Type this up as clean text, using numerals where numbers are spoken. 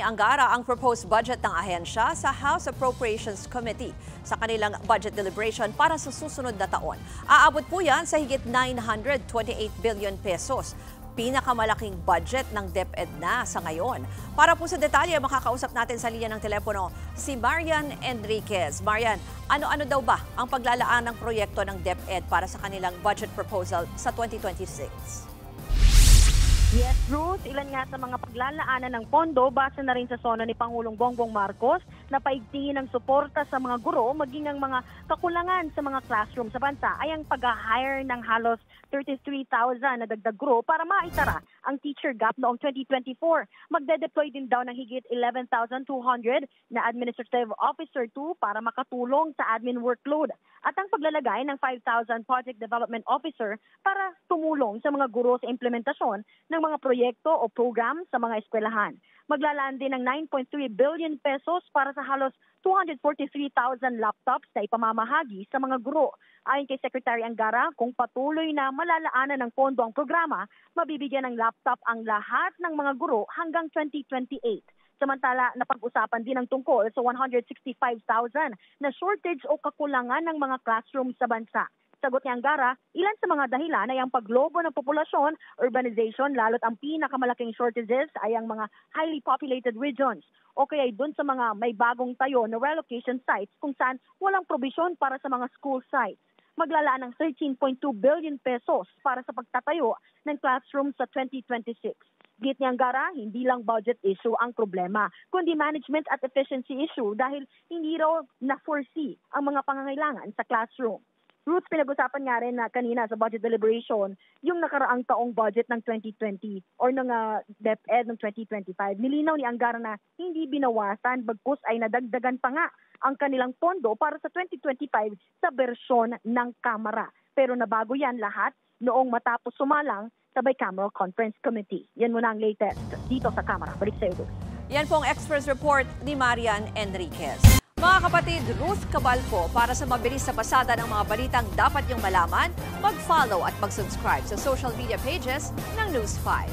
Anggara ang proposed budget ng ahensya sa House Appropriations Committee sa kanilang budget deliberation para sa susunod na taon. Aabot po yan sa higit 928 billion pesos. Pinakamalaking budget ng DepEd na sa ngayon. Para po sa detalye, makakausap natin sa linya ng telepono si Marian Enriquez. Marian, ano-ano daw ba ang paglalaan ng proyekto ng DepEd para sa kanilang budget proposal sa 2026? Yes, Ruth, ilan nga sa mga paglalaanan ng pondo base na rin sa sono ni Pangulong Bongbong Marcos na paigtingin ng suporta sa mga guro maging ang mga kakulangan sa mga classroom sa bansa ay ang pag-hire ng halos 33,000 na dagdag guro para maitara ang teacher gap noong 2024. Magde-deploy din daw ng higit 11,200 na administrative officer 2 para makatulong sa admin workload at ang paglalagay ng 5,000 project development officer para tumulong sa mga guro sa implementasyon ng mga proyekto o program sa mga eskwelahan. Maglalaan din ng 9.3 billion pesos para sa halos 243,000 laptops na ipamamahagi sa mga guro. Ayon kay Secretary Anggara, kung patuloy na malalaanan ng pondo ang programa, mabibigyan ng laptop ang lahat ng mga guro hanggang 2028. Samantala, napag-usapan din ang tungkol sa 165,000 na shortage o kakulangan ng mga classroom sa bansa. Sagot ni Anggara, ilan sa mga dahilan ay ang paglobo ng populasyon, urbanization, lalo't ang pinakamalaking shortages ay ang mga highly populated regions o kaya doon sa mga may bagong tayo na relocation sites kung saan walang probisyon para sa mga school sites. Maglalaan ng 13.2 billion pesos para sa pagtatayo ng classroom sa 2026. Git ni Anggara, hindi lang budget issue ang problema, kundi management at efficiency issue dahil hindi raw na-foresee ang mga pangangailangan sa classroom. Ruth, pinag-usapan nga rin na kanina sa budget deliberation yung nakaraang taong budget ng 2020 or ng DepEd ng 2025. Nilinaw ni Anggara na hindi binawasan bagkus ay nadagdagan pa nga ang kanilang pondo para sa 2025 sa bersyon ng Kamara. Pero nabago yan lahat noong matapos sumalang sa Bicameral Conference Committee. Yan muna ang latest dito sa Kamara. Balik sa iyo. Yan pong Express Report ni Marian Enriquez. Mga kapatid, Ruth Cabalco, para sa mabilis na pasada ng mga balitang dapat niyong malaman, mag-follow at mag-subscribe sa social media pages ng News 5.